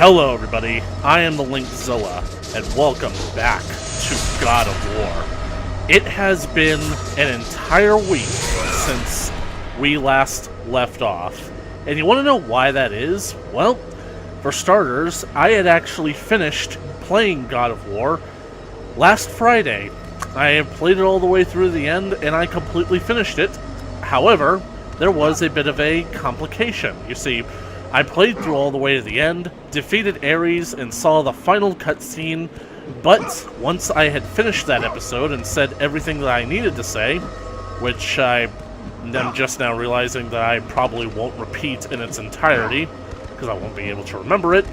Hello everybody, I am the Linkzilla, and welcome back to God of War. It has been an entire week since we last left off, and you want to know why that is? Well, for starters, I had actually finished playing God of War last Friday. I have played it all the way through the end, and I completely finished it. However, there was a bit of a complication. You see, I played through all the way to the end, defeated Ares, and saw the final cutscene, but once I had finished that episode and said everything that I needed to say, which I am just now realizing that I probably won't repeat in its entirety, because I won't be able to remember it,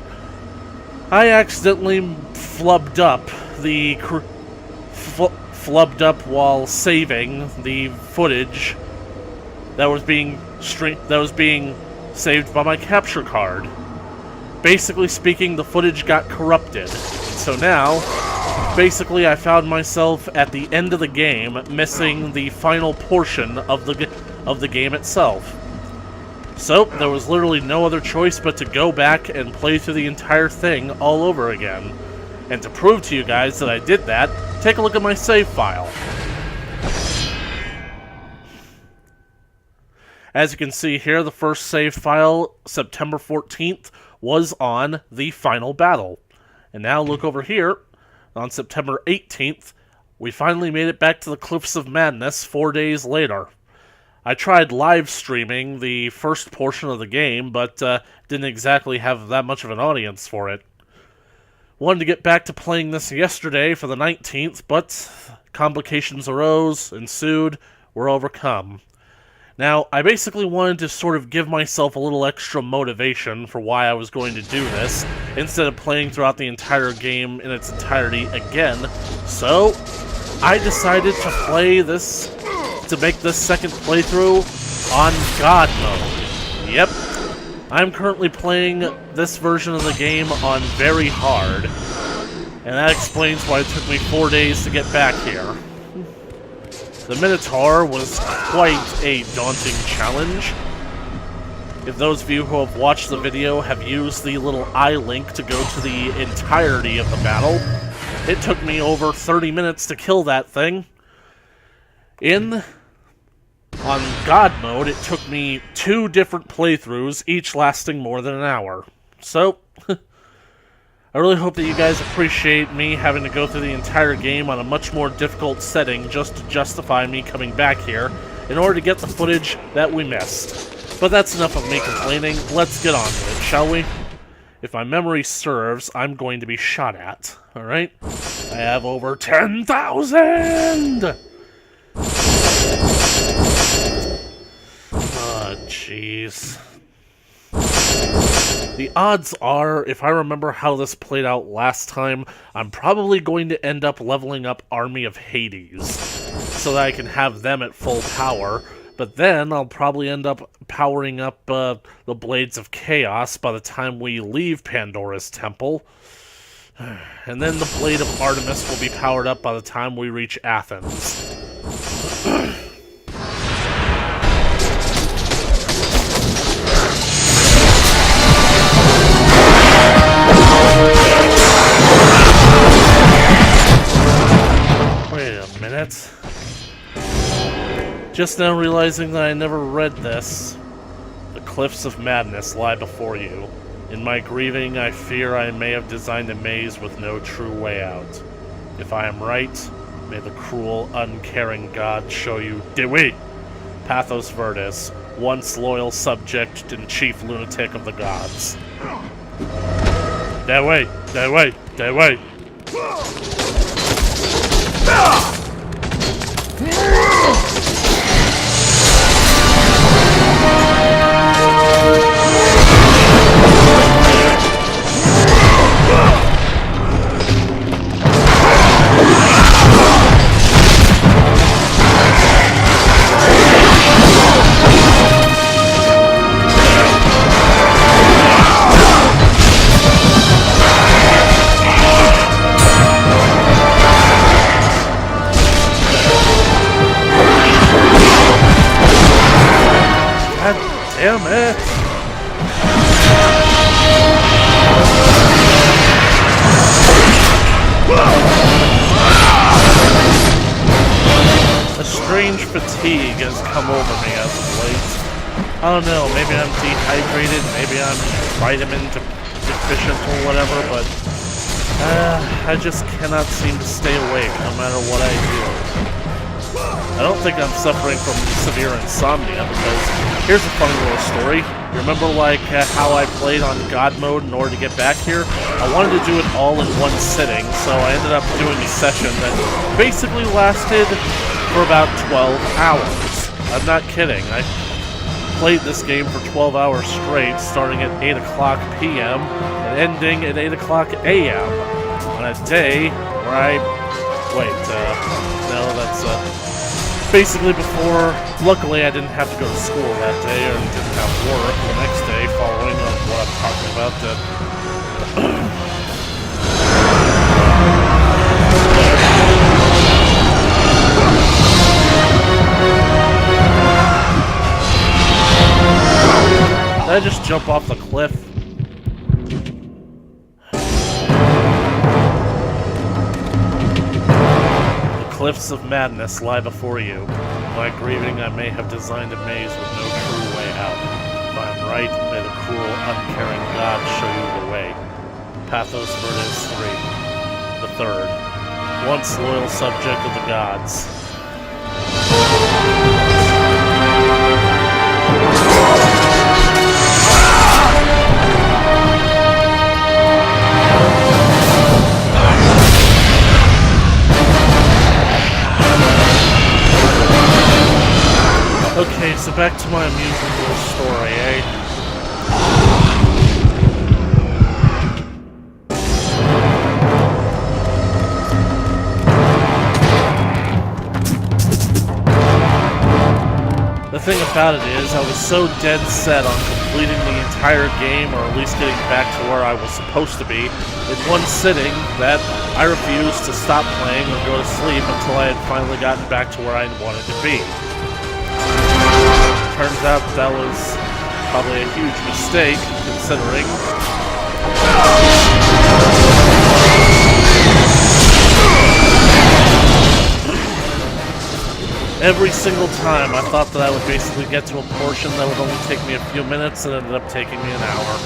I accidentally flubbed up while saving the footage that was being saved by my capture card. Basically speaking, the footage got corrupted. So now, basically I found myself at the end of the game missing the final portion of the game itself. So, there was literally no other choice but to go back and play through the entire thing all over again. And to prove to you guys that I did that, take a look at my save file. As you can see here, the first save file, September 14th, was on the final battle. And now look over here, on September 18th, we finally made it back to the Cliffs of Madness 4 days later. I tried live streaming the first portion of the game, but didn't exactly have that much of an audience for it. Wanted to get back to playing this yesterday for the 19th, but complications ensued, were overcome. Now, I basically wanted to sort of give myself a little extra motivation for why I was going to do this, instead of playing throughout the entire game in its entirety again. So, I decided to make this second playthrough on God mode. Yep, I'm currently playing this version of the game on very hard, and that explains why it took me 4 days to get back here. The Minotaur was quite a daunting challenge. If those of you who have watched the video have used the little eye link to go to the entirety of the battle, it took me over 30 minutes to kill that thing. On God mode, it took me 2 different playthroughs, each lasting more than an hour. So, I really hope that you guys appreciate me having to go through the entire game on a much more difficult setting just to justify me coming back here in order to get the footage that we missed. But that's enough of me complaining. Let's get on to it, shall we? If my memory serves, I'm going to be shot at. Alright? I have over 10,000! Oh, jeez. The odds are, if I remember how this played out last time, I'm probably going to end up leveling up Army of Hades, so that I can have them at full power, but then I'll probably end up powering up the Blades of Chaos by the time we leave Pandora's Temple, and then the Blade of Artemis will be powered up by the time we reach Athens. Just now realizing that I never read this. The Cliffs of Madness lie before you. In my grieving, I fear I may have designed a maze with no true way out. If I am right, may the cruel, uncaring god show you Pathos Vertis, once loyal subject and chief lunatic of the gods. That way! I don't know, maybe I'm dehydrated, maybe I'm vitamin deficient or whatever, but I just cannot seem to stay awake no matter what I do. I don't think I'm suffering from severe insomnia, because here's a funny little story. You remember like how I played on God mode in order to get back here? I wanted to do it all in one sitting, so I ended up doing a session that basically lasted for about 12 hours. I'm not kidding. I played this game for 12 hours straight, starting at 8 o'clock p.m. and ending at 8 o'clock a.m. on a day where I... Wait, no, that's basically before... Luckily, I didn't have to go to school that day, or didn't have work the next day following what I'm talking about. Did I just jump off the cliff? The cliffs of madness lie before you. By grieving, I may have designed a maze with no true way out. If I am right, may the cruel, uncaring God show you the way. Pathos Verdes 3. The third. Once loyal subject of the gods. Okay, so back to my amusing little story, eh? The thing about it is, I was so dead set on completing the entire game, or at least getting back to where I was supposed to be, in one sitting, that I refused to stop playing or go to sleep until I had finally gotten back to where I wanted to be. Turns out that was probably a huge mistake, considering... Every single time I thought that I would basically get to a portion that would only take me a few minutes, and ended up taking me an hour.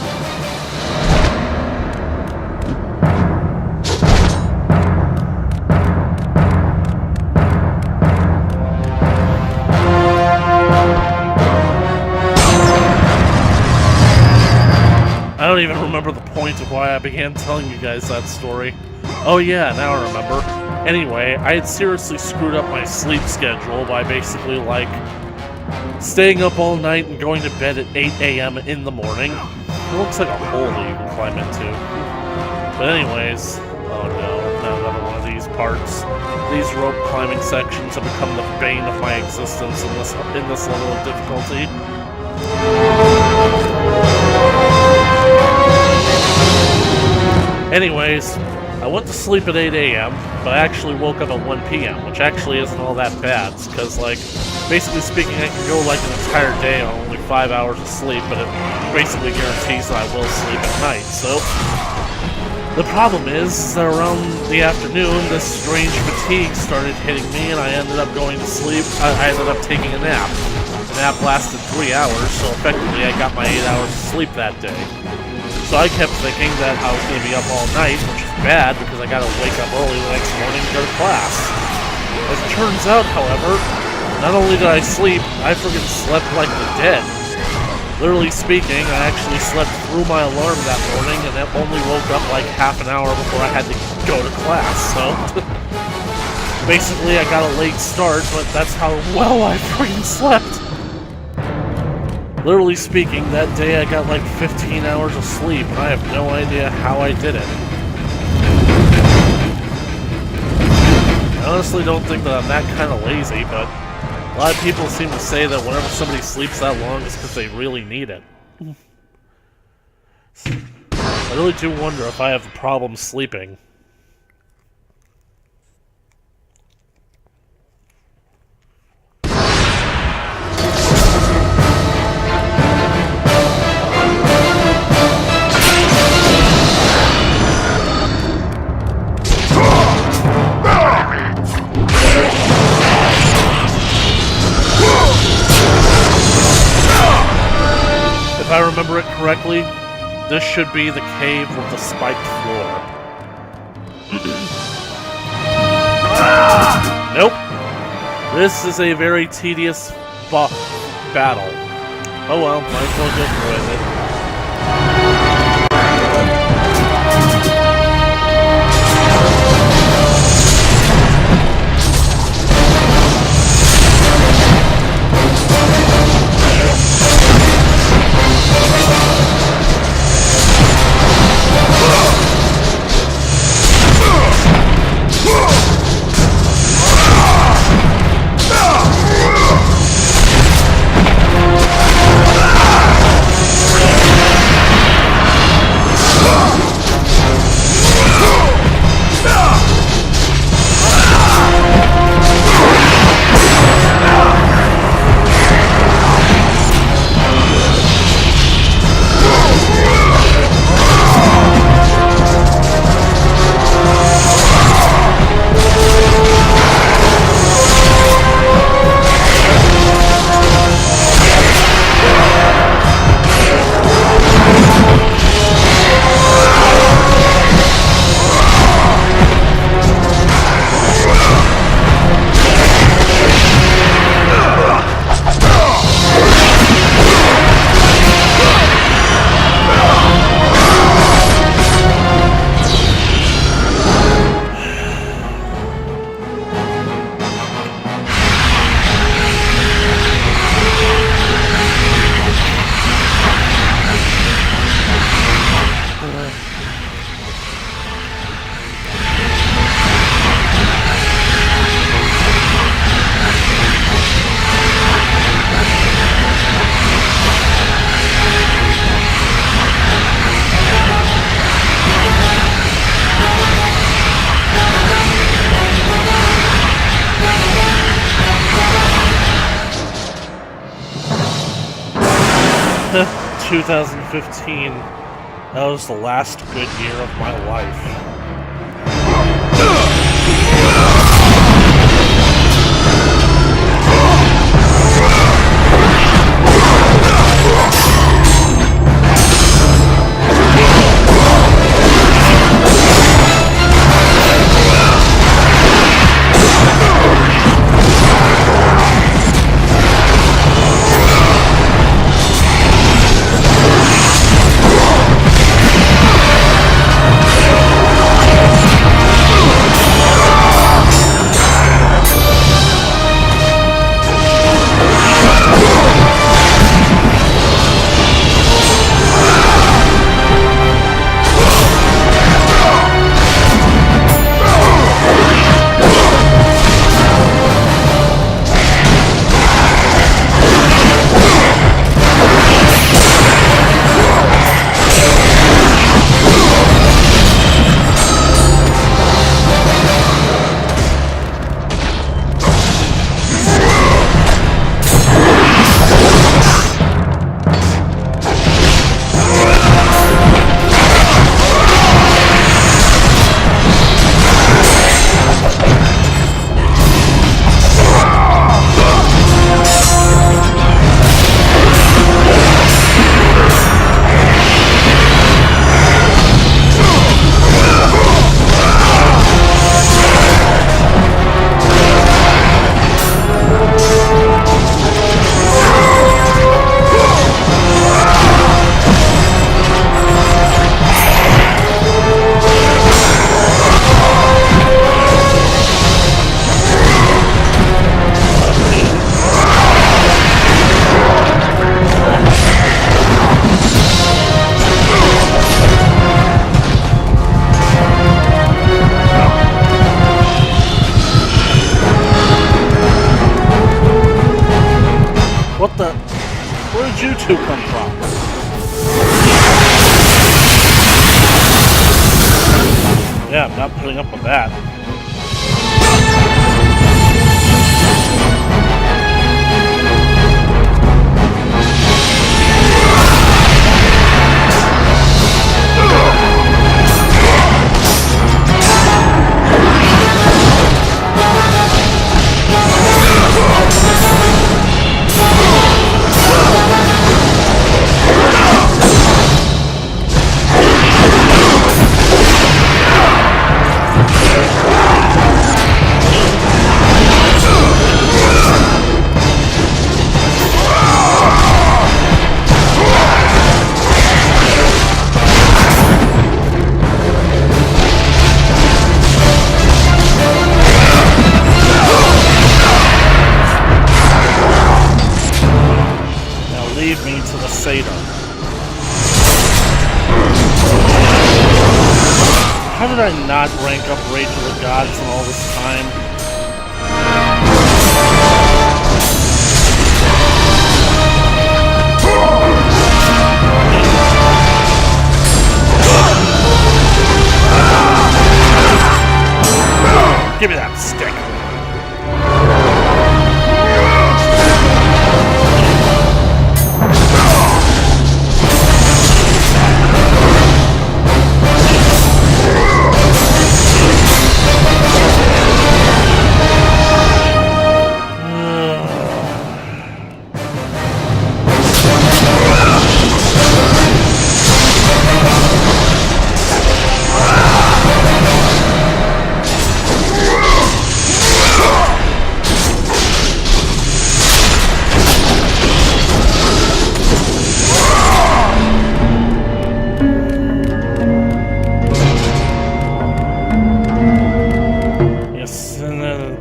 I don't even remember the point of why I began telling you guys that story. Oh yeah, now I remember. Anyway, I had seriously screwed up my sleep schedule by basically, like, staying up all night and going to bed at 8 a.m. in the morning. It looks like a hole that you can climb into. But anyways, oh no, not another one of these parts. These rope climbing sections have become the bane of my existence in this level of difficulty. Anyways, I went to sleep at 8 a.m., but I actually woke up at 1 p.m., which actually isn't all that bad, because, like, basically speaking, I can go, like, an entire day on only 5 hours of sleep, but it basically guarantees that I will sleep at night, so... The problem is that around the afternoon, this strange fatigue started hitting me, and I ended up going to sleep. I ended up taking a nap. The nap lasted 3 hours, so effectively I got my 8 hours of sleep that day. So I kept thinking that I was going to be up all night, which is bad because I got to wake up early the next morning to go to class. As it turns out, however, not only did I sleep, I friggin' slept like the dead. Literally speaking, I actually slept through my alarm that morning and I only woke up like half an hour before I had to go to class, so... Basically, I got a late start, but that's how well I friggin' slept. Literally speaking, that day I got like 15 hours of sleep, and I have no idea how I did it. I honestly don't think that I'm that kind of lazy, but a lot of people seem to say that whenever somebody sleeps that long, it's because they really need it. I really do wonder if I have a problem sleeping. correctly, this should be the cave with the spiked floor. Nope. This is a very tedious battle. Oh well, might as well go through with it. 2015, that was the last good year of my life. What the? Where did you two come from? Yeah, I'm not putting up with that. did I not rank up Rage of the Gods in all this time? Give me that stick.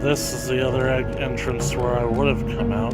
This is the other entrance where I would have come out.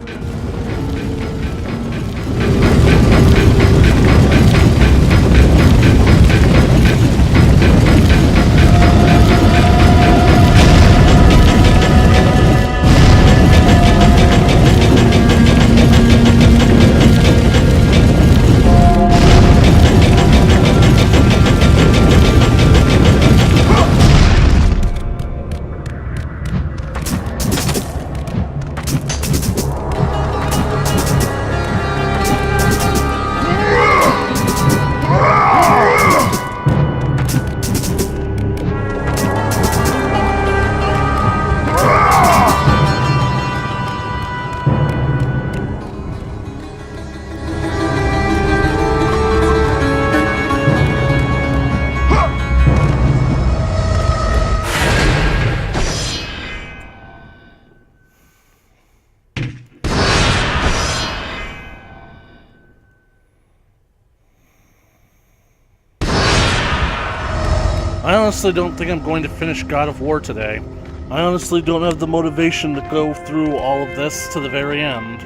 I honestly don't think I'm going to finish God of War today. I honestly don't have the motivation to go through all of this to the very end.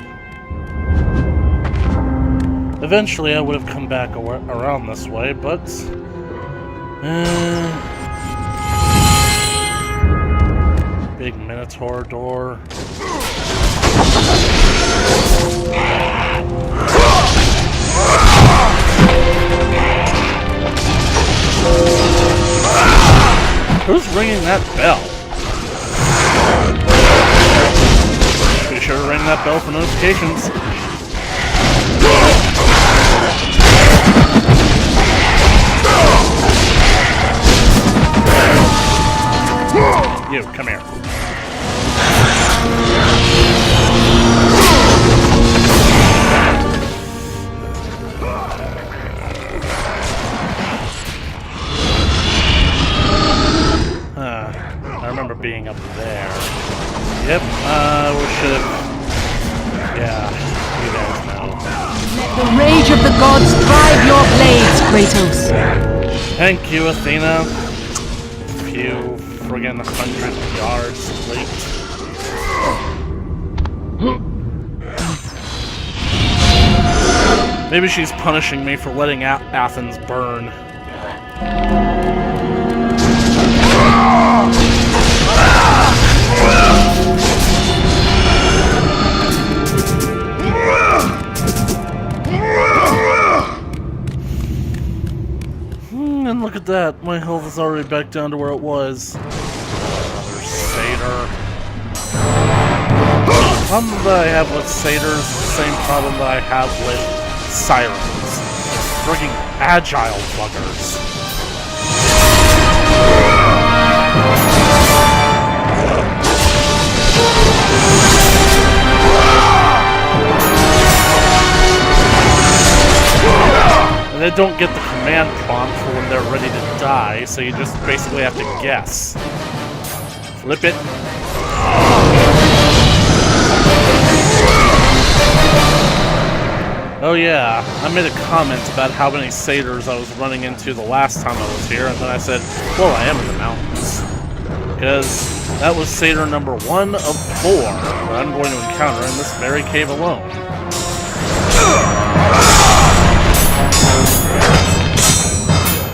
Eventually I would have come back around this way, but... Big Minotaur door. Who's ringing that bell? Be sure to ring that bell for notifications. You, come here. I remember being up there. Yep, we should have... Yeah, you guys know. Let the rage of the gods drive your blades, Kratos! Thank you, Athena. Phew, friggin' 100 yards late. Maybe she's punishing me for letting Athens burn. And look at that, my health is already back down to where it was. Another satyr. The problem that I have with satyrs is the same problem that I have with sirens. Frigging agile buggers. They don't get the command prompt for when they're ready to die, so you just basically have to guess. Flip it. Oh yeah, I made a comment about how many satyrs I was running into the last time I was here, and then I said, well, I am in the mountains. Because that was satyr number 1 of 4 that I'm going to encounter in this very cave alone.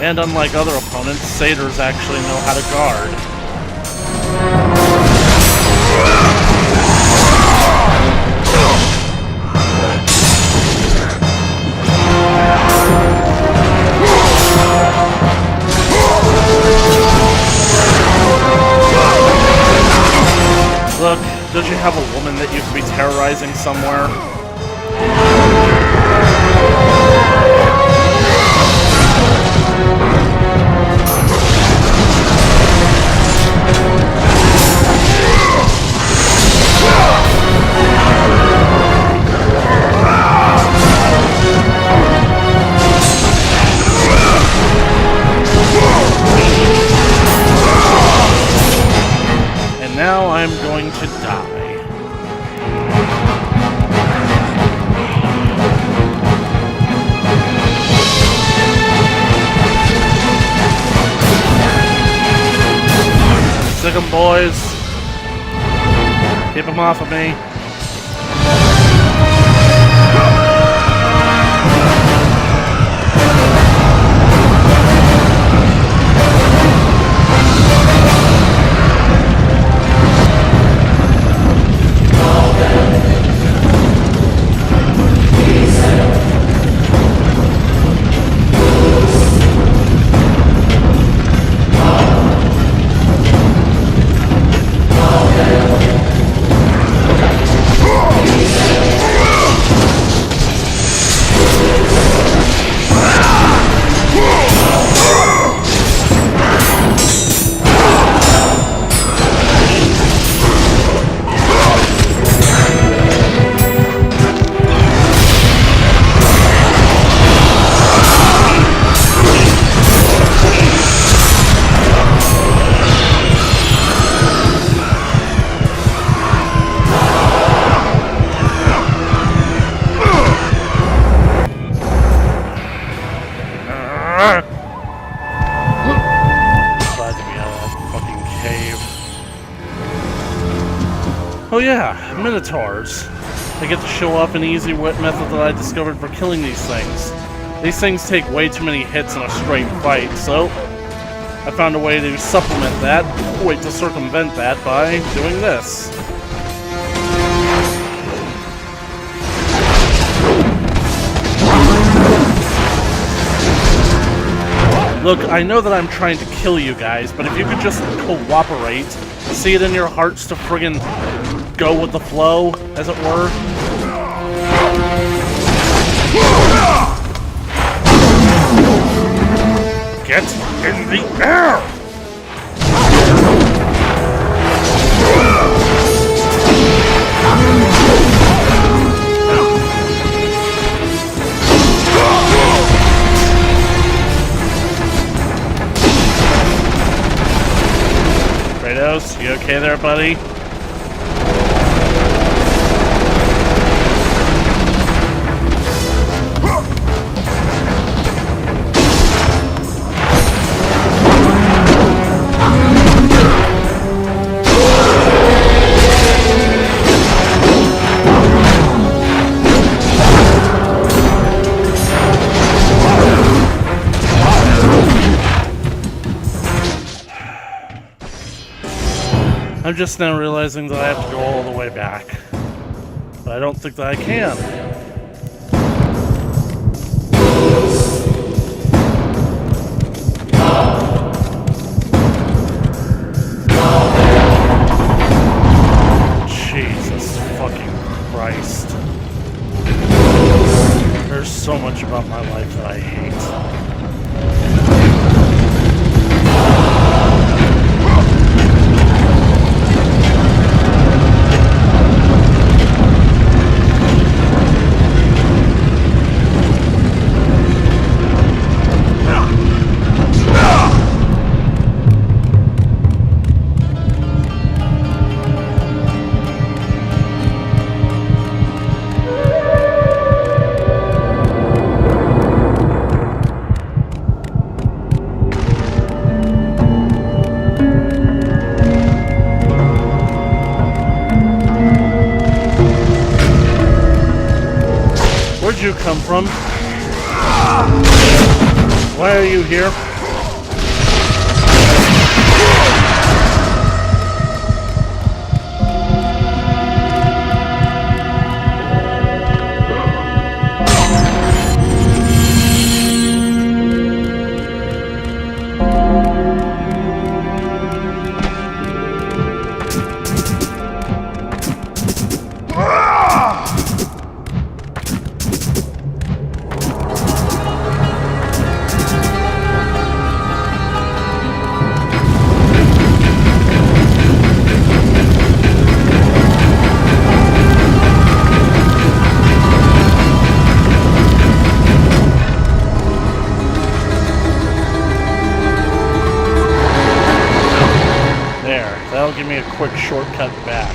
And unlike other opponents, satyrs actually know how to guard. Look, don't you have a woman that you could be terrorizing somewhere? And now I'm going to die. Sick 'em, boys. Keep 'em off of me. Glad to be out of that fucking cave. Oh yeah, Minotaurs. They get to show off an easy method that I discovered for killing these things. These things take way too many hits in a straight fight, so I found a way to supplement that, to circumvent that by doing this. Look, I know that I'm trying to kill you guys, but if you could just cooperate, see it in your hearts to friggin' go with the flow, as it were. Get in the air! Kratos, you okay there, buddy? I'm just now realizing that I have to go all the way back. But I don't think that I can. Jesus fucking Christ. There's so much about my life that I hate. Where'd you come from? Why are you here? That'll give me a quick shortcut back.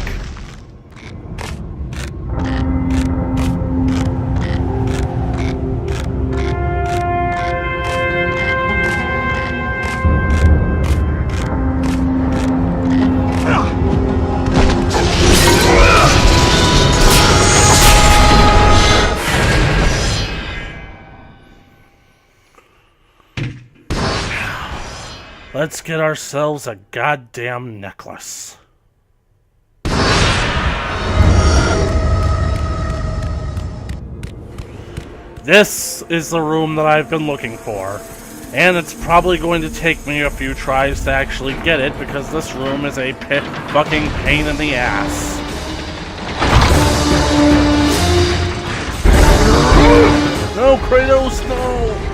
Let's get ourselves a goddamn necklace. This is the room that I've been looking for. And it's probably going to take me a few tries to actually get it, because this room is a fucking pain in the ass. No, Kratos, no!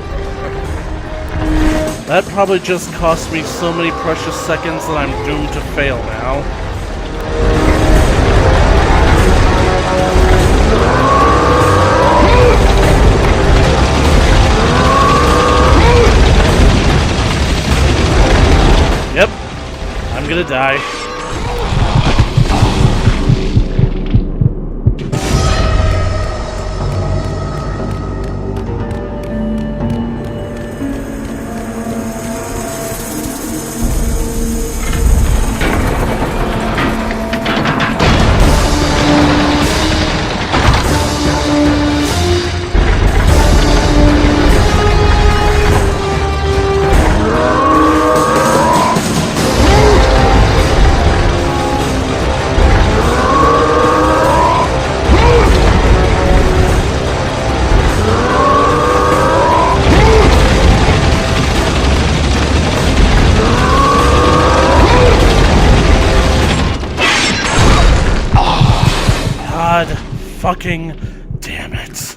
That probably just cost me so many precious seconds that I'm doomed to fail now. Yep, I'm gonna die. Fucking damn it.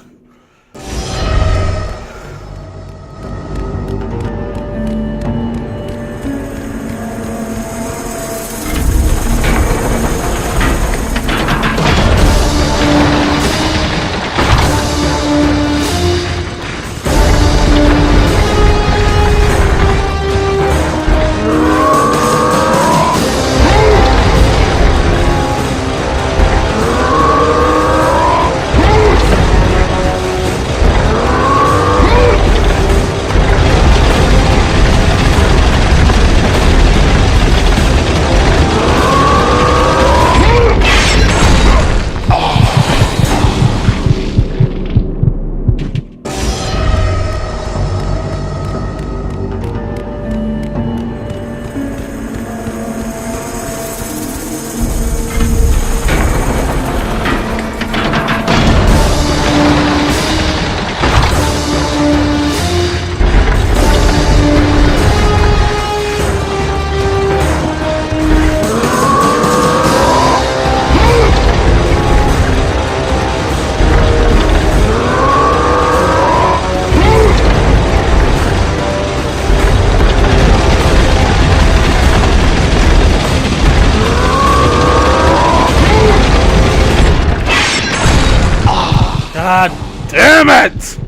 God damn it!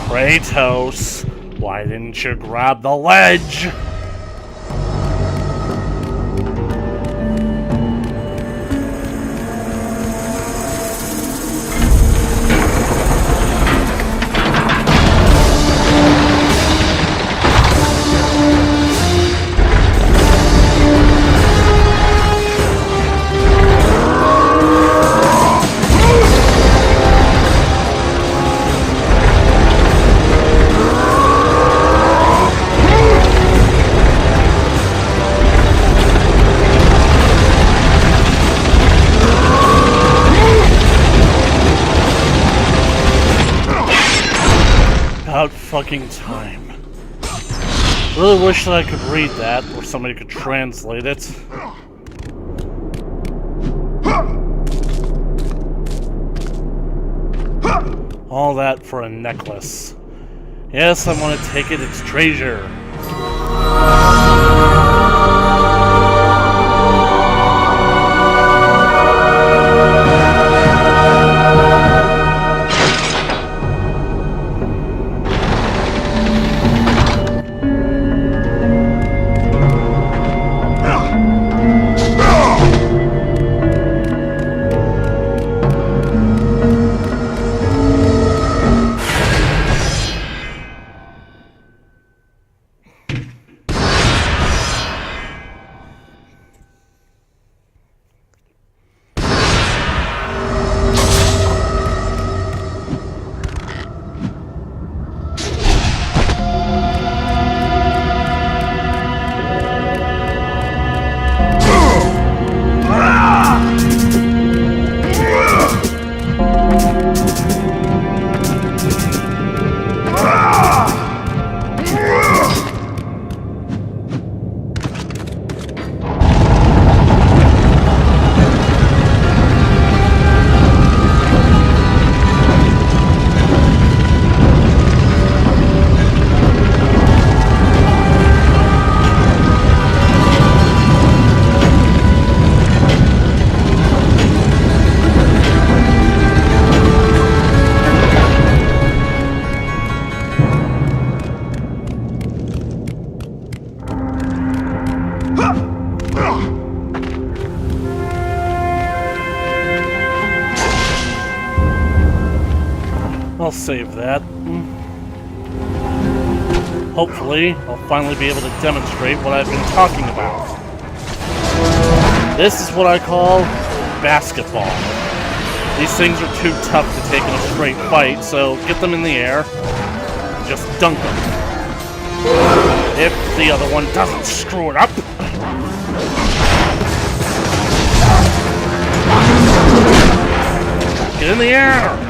Kratos, why didn't you grab the ledge? About fucking time. Really wish that I could read that, or somebody could translate it. All that for a necklace. Yes, I want to take it, it's treasure. I'll save that. Hopefully, I'll finally be able to demonstrate what I've been talking about. This is what I call basketball. These things are too tough to take in a straight fight, so get them in the air, and just dunk them. If the other one doesn't screw it up. Get in the air!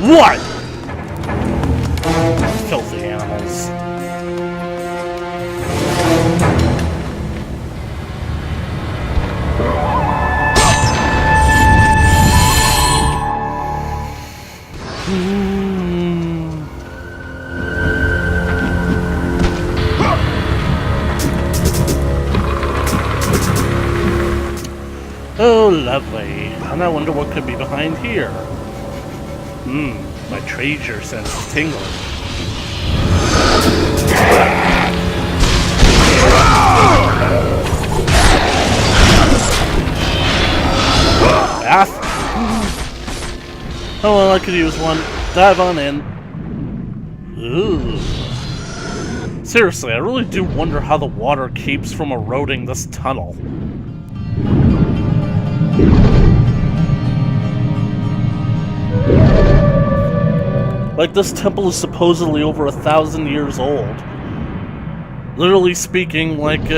What? Filthy animals. Oh, lovely. And I wonder what could be behind here. My treasure sense is tingling. Bath? Oh well, I could use one. Dive on in. Ooh. Seriously, I really do wonder how the water keeps from eroding this tunnel. Like, this temple is supposedly over 1,000 years old. Literally speaking, like,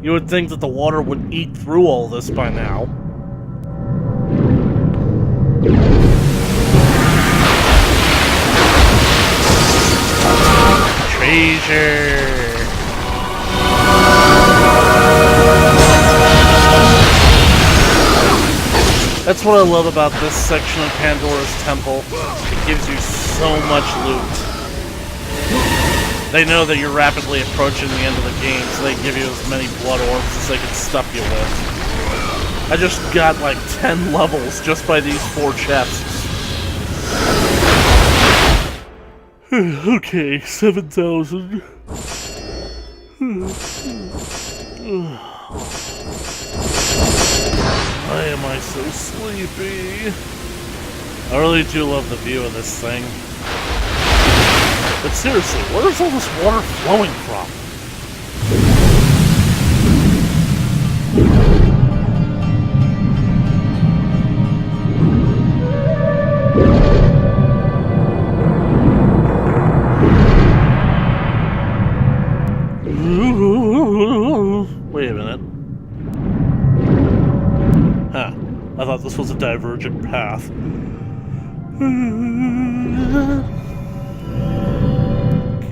you would think that the water would eat through all this by now. Treasure! That's what I love about this section of Pandora's Temple. It gives you so much loot. They know that you're rapidly approaching the end of the game, so they give you as many blood orbs as they can stuff you with. I just got like 10 levels just by these 4 chests. Okay, 7,000. Why am I so sleepy? I really do love the view of this thing. But seriously, where is all this water flowing from? I thought this was a divergent path.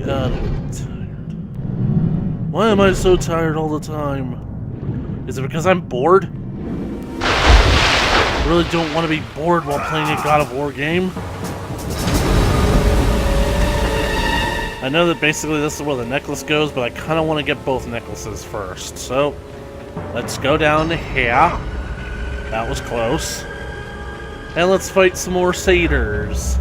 God, I'm tired. Why am I so tired all the time? Is it because I'm bored? I really don't want to be bored while playing a God of War game. I know that basically this is where the necklace goes, but I kind of want to get both necklaces first. So, let's go down here. That was close. And let's fight some more satyrs.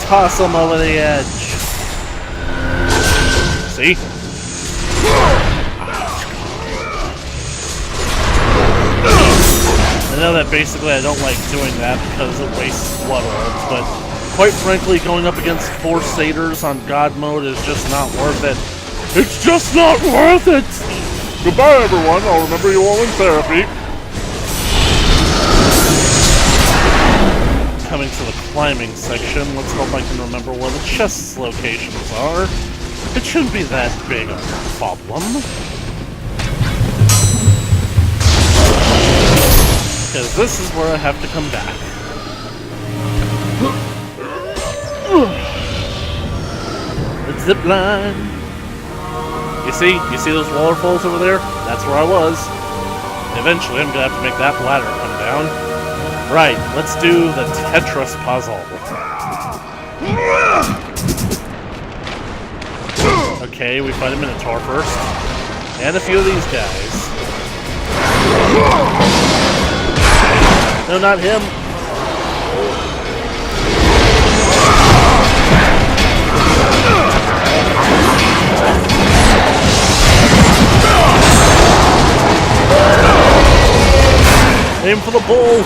Toss them over the edge. See? I know that basically I don't like doing that because it wastes blood orbs, but quite frankly, going up against 4 satyrs on God mode is just not worth it. It's just not worth it! Goodbye, everyone. I'll remember you all in therapy. Coming to the climbing section, let's hope I can remember where the chest locations are. It shouldn't be that big of a problem. Because this is where I have to come back. The zip line. You see those waterfalls over there? That's where I was. Eventually, I'm gonna have to make that ladder come down. Right, let's do the Tetris puzzle. Okay, we fight a Minotaur first. And a few of these guys. No, not him. Aim for the bull.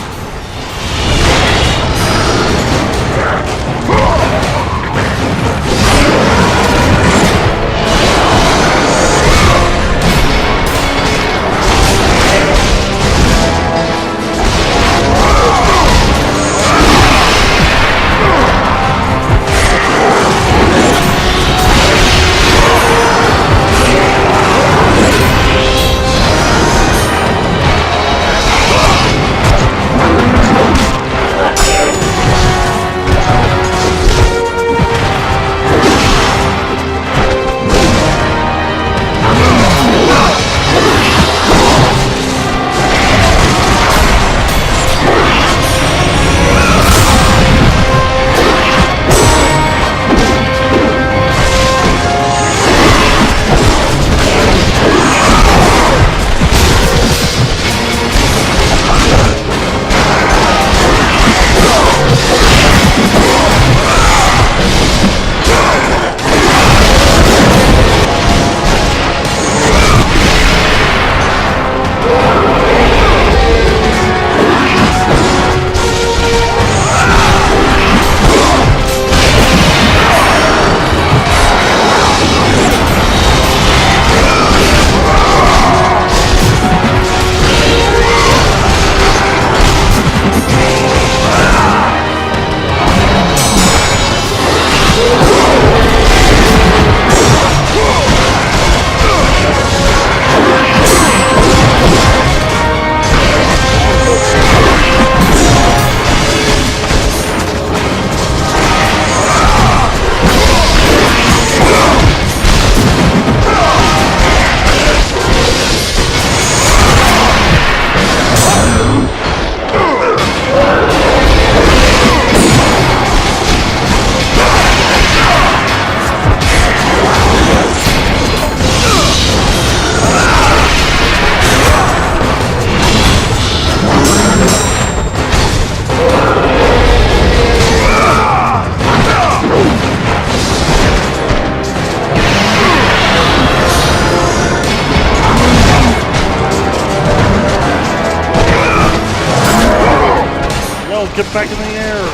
Get back in the air!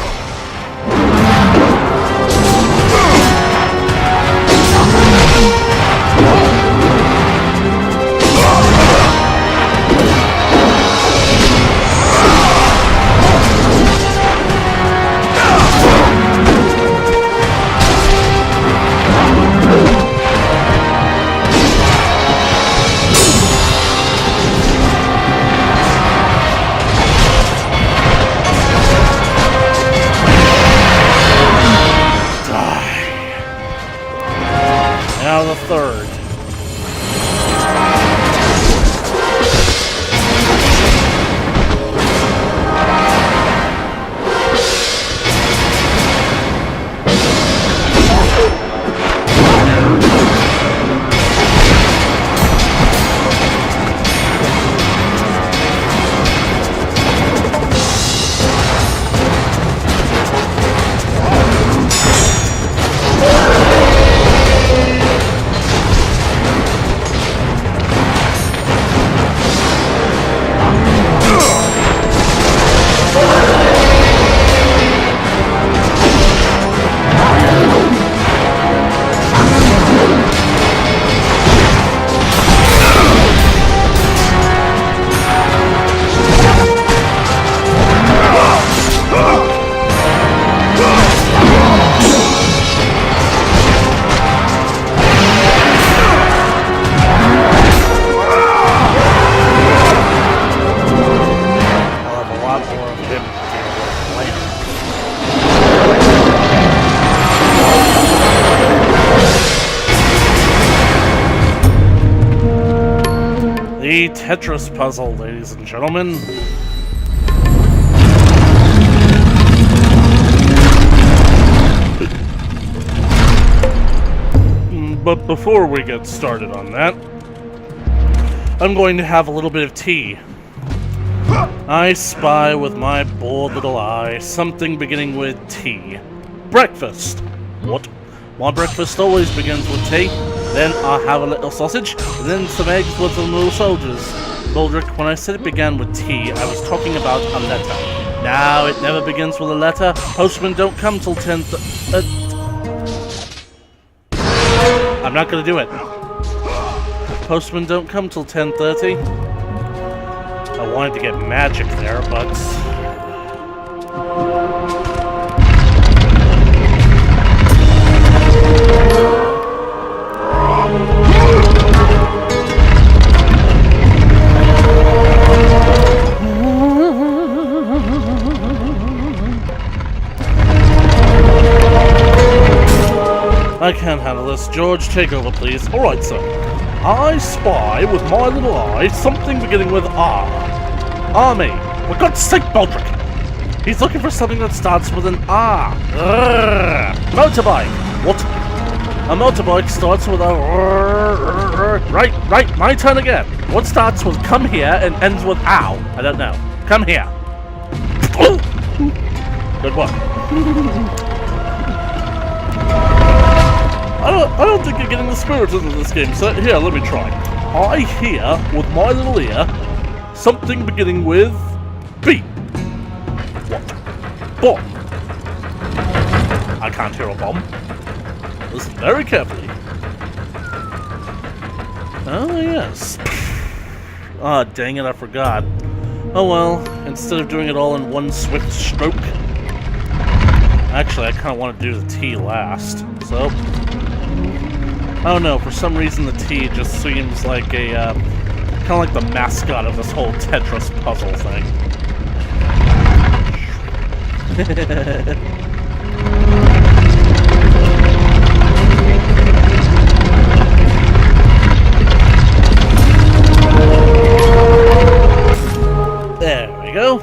Now the third. The Tetris puzzle, ladies and gentlemen. But before we get started on that, I'm going to have a little bit of tea. I spy with my bored little eye something beginning with T. Breakfast. What? My breakfast always begins with tea. Then I'll have a little sausage, and then some eggs with some little soldiers. Goldrick, when I said it began with T, I was talking about a letter. Now, it never begins with a letter. Postmen don't come till 10 I'm not gonna do it. Postmen don't come till 10:30. I wanted to get magic there, but... I can't handle this. George, take over, please. Alright, sir. I spy with my little eye something beginning with R. Army. For God's sake, Baldric! He's looking for something that starts with an R. Motorbike. What? A motorbike starts with a... Right, my turn again. What starts with come here and ends with ow? I don't know. Come here. Good one. I don't think you're getting the spirit into this game, so here, let me try. I hear, with my little ear, something beginning with B. What? Bomb. I can't hear a bomb. Listen very carefully. Oh, yes. Ah, dang it, I forgot. Oh well, instead of doing it all in one swift stroke. Actually, I kind of want to do the T last, so... I don't know, for some reason the T just seems like a, kind of like the mascot of this whole Tetris puzzle thing. There we go.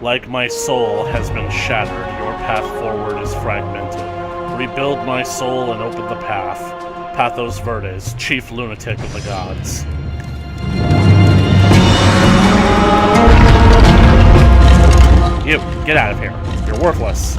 Like my soul has been shattered, your path forward is fragmented. Rebuild my soul and open the path. Pathos Verdes, chief lunatic of the gods. You, get out of here. You're worthless.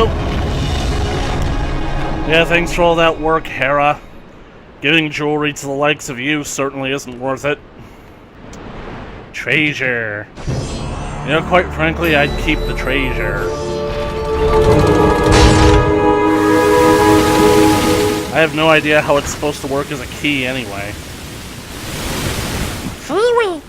go. Yeah, thanks for all that work, Hera. Giving jewelry to the likes of you certainly isn't worth it. Treasure. You know, quite frankly, I'd keep the treasure. I have no idea how it's supposed to work as a key anyway. Freeway.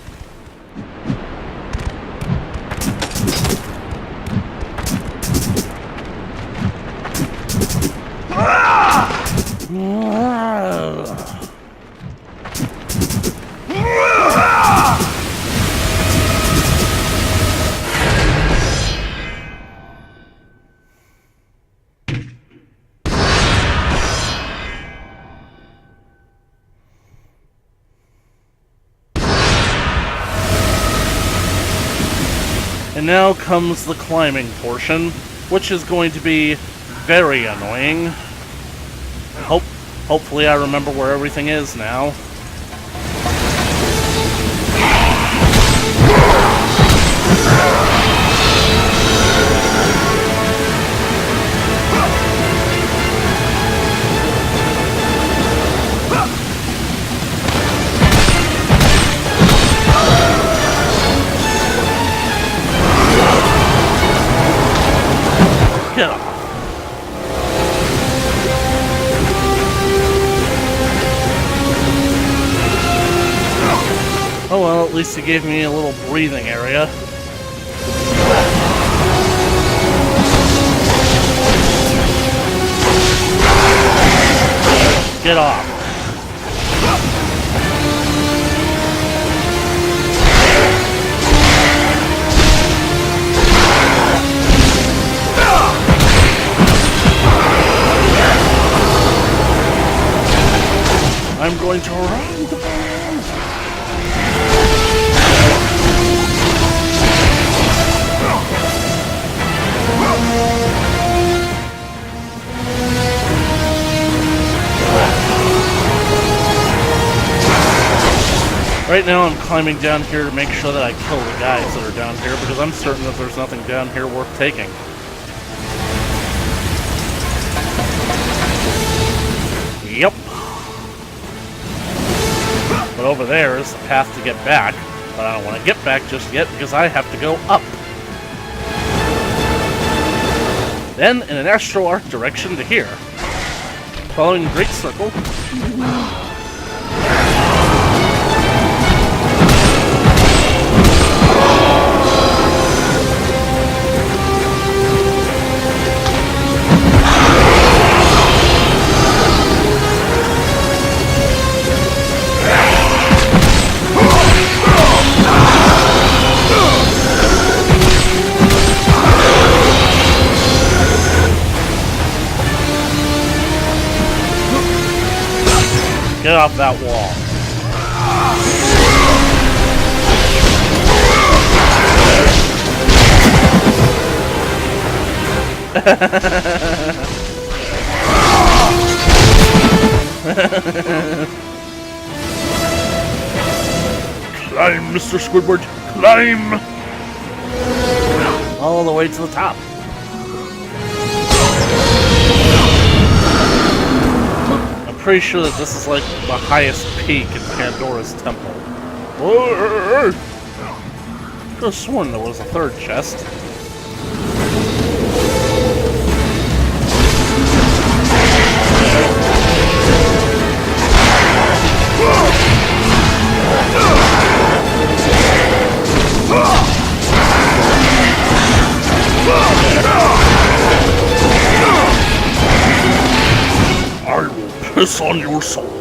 And now comes the climbing portion, which is going to be very annoying. Hopefully I remember where everything is now. Get up. Oh well, at least he gave me a little breathing area. Get off. I'm going to run the ball. Right now I'm climbing down here to make sure that I kill the guys that are down here, because I'm certain that there's nothing down here worth taking. Yep. But over there is the path to get back, but I don't want to get back just yet because I have to go up. Then in an astral arc direction to here. Following Great Circle. Get off that wall. Climb, Mr. Squidward, climb! All the way to the top. Pretty sure that this is like the highest peak in Pandora's temple. Could have sworn there was a third chest. I will piss on your soul.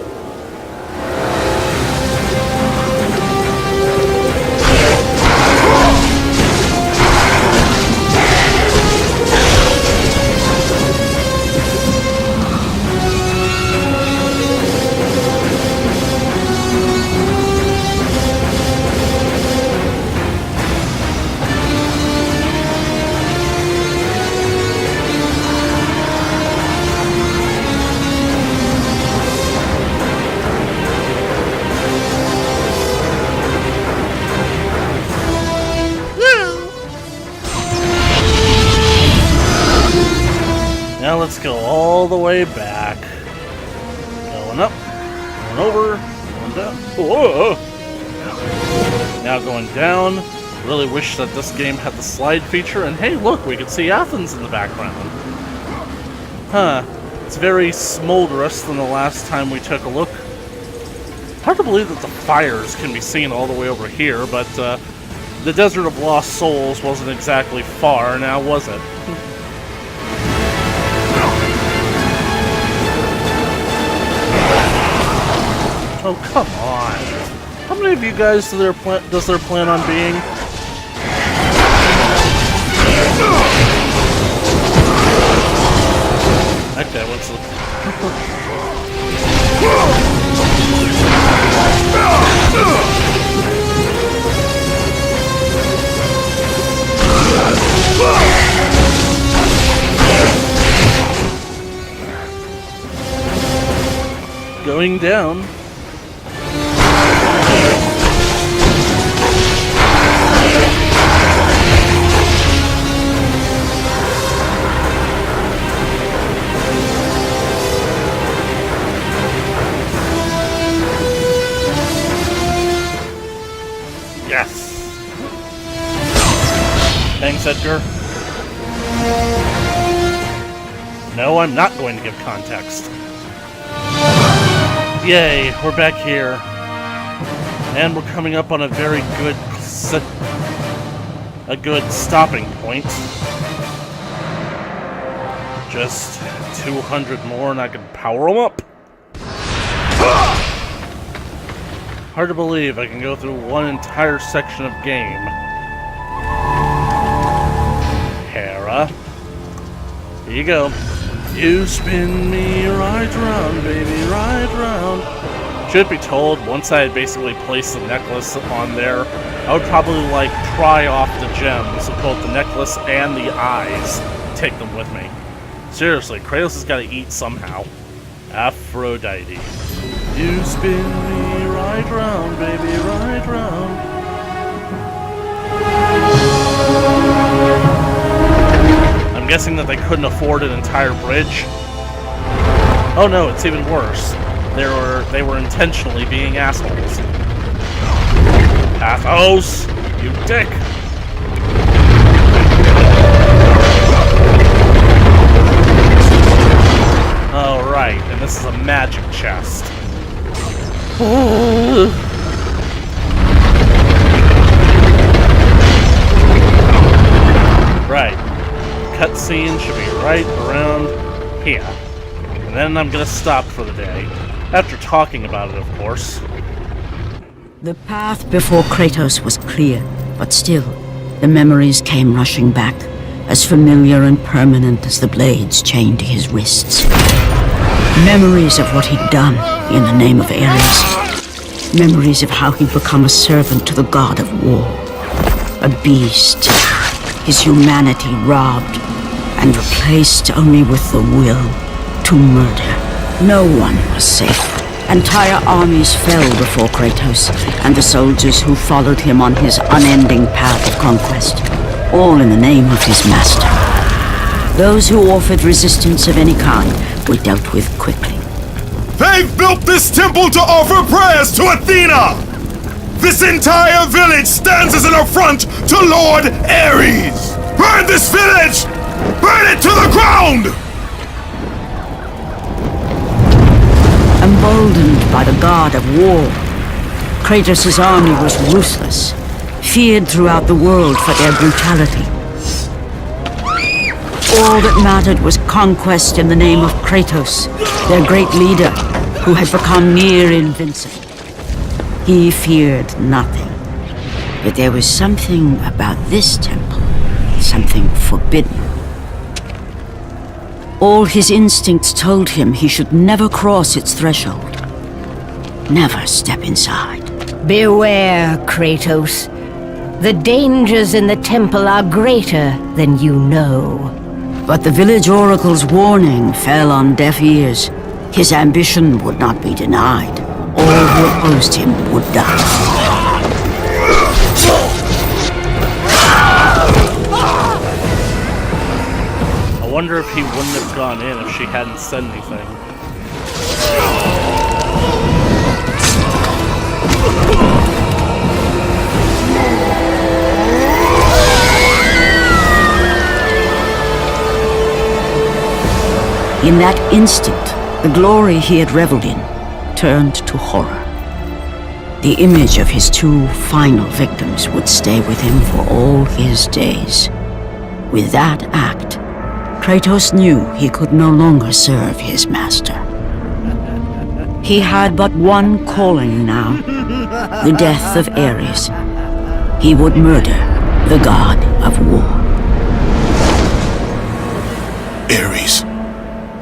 Now let's go all the way back. Going up, going over, going down. Whoa! Now going down. Really wish that this game had the slide feature. And hey, look, we can see Athens in the background. Huh. It's very smolderous than the last time we took a look. Hard to believe that the fires can be seen all the way over here, but the Desert of Lost Souls wasn't exactly far, now was it? Oh, come on. How many of you guys does there plan on being? Okay, what's the... Going down. Yes. Thanks, Edgar. No, I'm not going to give context. Yay, we're back here. And we're coming up on a very good stopping point. Just 200 more and I can power them up. Hard to believe I can go through one entire section of game. Hera. Here you go. You spin me right round, baby, right round. Should be told, once I had basically placed the necklace on there, I would probably, like, pry off the gems of both the necklace and the eyes. Take them with me. Seriously, Kratos has got to eat somehow. Aphrodite. You spin me right round, baby, right round. I'm guessing that they couldn't afford an entire bridge. Oh no, it's even worse. They were intentionally being assholes. Pathos, you dick. Oh right, and this is a magic chest. Right. Cutscene should be right around here. And then I'm gonna stop for the day. After talking about it, of course. The path before Kratos was clear, but still, the memories came rushing back, as familiar and permanent as the blades chained to his wrists. Memories of what he'd done in the name of Ares. Memories of how he'd become a servant to the god of war. A beast. His humanity robbed and replaced only with the will to murder. No one was safe. Entire armies fell before Kratos and the soldiers who followed him on his unending path of conquest, all in the name of his master. Those who offered resistance of any kind were dealt with quickly. They've built this temple to offer prayers to Athena! This entire village stands as an affront to Lord Ares! Burn this village! Burn it to the ground! Emboldened by the god of war, Kratos' army was ruthless, feared throughout the world for their brutality. All that mattered was conquest in the name of Kratos, their great leader, who had become near invincible. He feared nothing. But there was something about this temple, something forbidden. All his instincts told him he should never cross its threshold. Never step inside. Beware, Kratos. The dangers in the temple are greater than you know. But the village oracle's warning fell on deaf ears. His ambition would not be denied. All who opposed him would die. I wonder if he wouldn't have gone in if she hadn't said anything. In that instant, the glory he had reveled in turned to horror. The image of his two final victims would stay with him for all his days. With that act, Kratos knew he could no longer serve his master. He had but one calling now, the death of Ares. He would murder the god of war. Ares,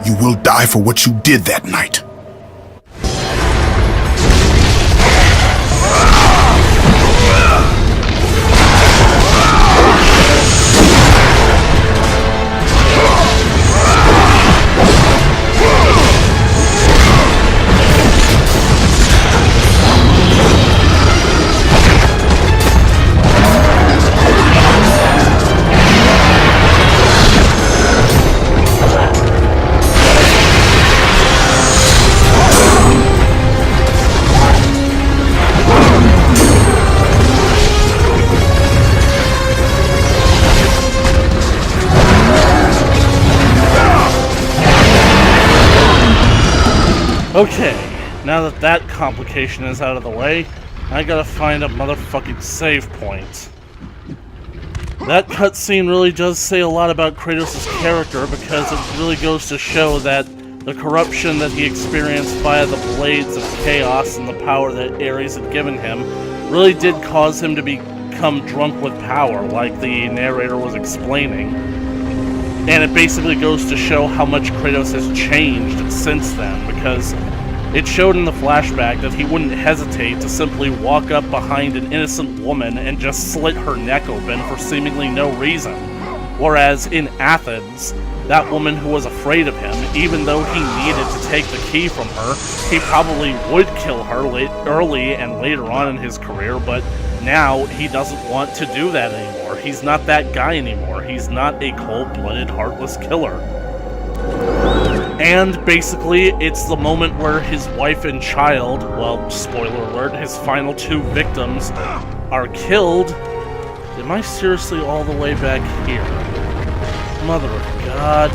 you will die for what you did that night. Okay, now that that complication is out of the way, I gotta find a motherfucking save point. That cutscene really does say a lot about Kratos' character because it really goes to show that the corruption that he experienced via the blades of chaos and the power that Ares had given him really did cause him to become drunk with power, like the narrator was explaining. And it basically goes to show how much Kratos has changed since then, because it showed in the flashback that he wouldn't hesitate to simply walk up behind an innocent woman and just slit her neck open for seemingly no reason. Whereas in Athens, that woman who was afraid of him, even though he needed to take the key from her, he probably would kill her early and later on in his career, but now he doesn't want to do that anymore. He's not that guy anymore. He's not a cold-blooded, heartless killer. And basically, it's the moment where his wife and child, well, spoiler alert, his final two victims are killed. Am I seriously all the way back here? Mother of God.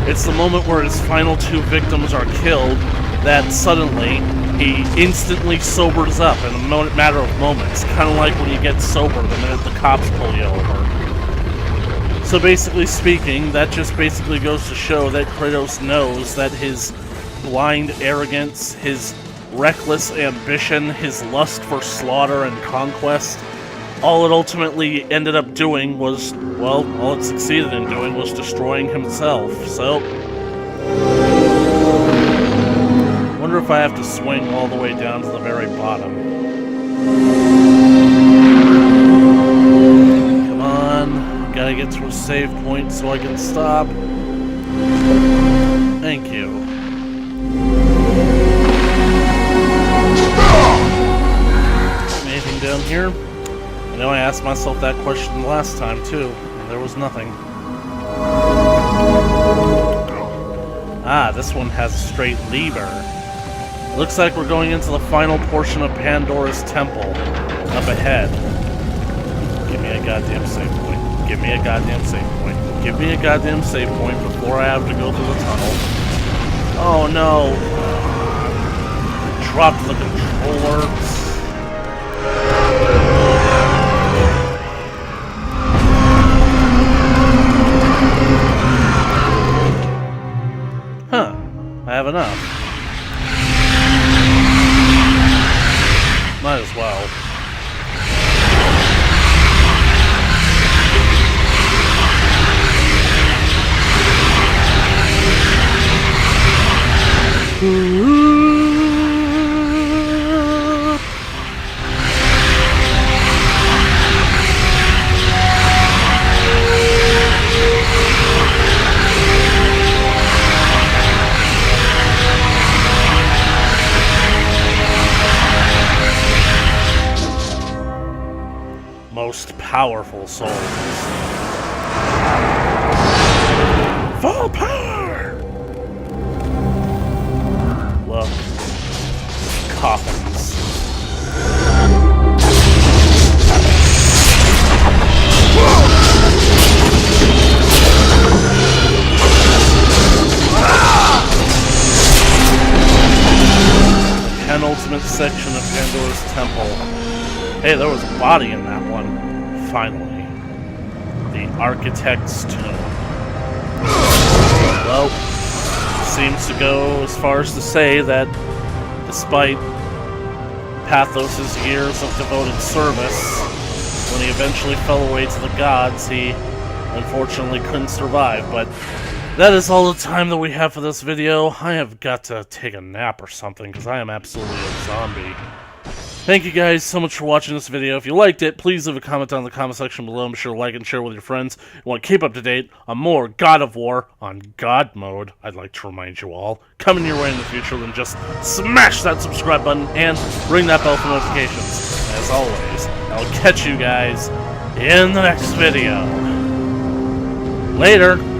It's the moment where his final two victims are killed that suddenly he instantly sobers up in a matter of moments. Kind of like when you get sober the minute the cops pull you over. So basically speaking, that just basically goes to show that Kratos knows that his blind arrogance, his reckless ambition, his lust for slaughter and conquest, all it ultimately ended up doing was, well, all it succeeded in doing was destroying himself. So wonder if I have to swing all the way down to the very bottom. Come on, gotta get to a save point so I can stop. Thank you. Anything down here? I know I asked myself that question last time too, and there was nothing. Ah, this one has a straight lever. Looks like we're going into the final portion of Pandora's Temple. Up ahead. Give me a goddamn save point. Give me a goddamn save point. Give me a goddamn save point before I have to go through the tunnel. Oh no. Dropped the controller. Huh. I have enough. Might as well. most powerful souls. Full power! Look. Coffins. Penultimate section of GanonGhidorah's temple. Hey, there was a body in that one. Finally. The Architect's Tomb. Well, seems to go as far as to say that despite Pathos' years of devoted service, when he eventually fell away to the gods, he unfortunately couldn't survive. But that is all the time that we have for this video. I have got to take a nap or something, because I am absolutely a zombie. Thank you guys so much for watching this video. If you liked it, please leave a comment down in the comment section below, and be sure to like and share with your friends. If you want to keep up to date on more God of War on God mode, I'd like to remind you all, coming your way in the future, then just smash that subscribe button and ring that bell for notifications. As always, I'll catch you guys in the next video. Later!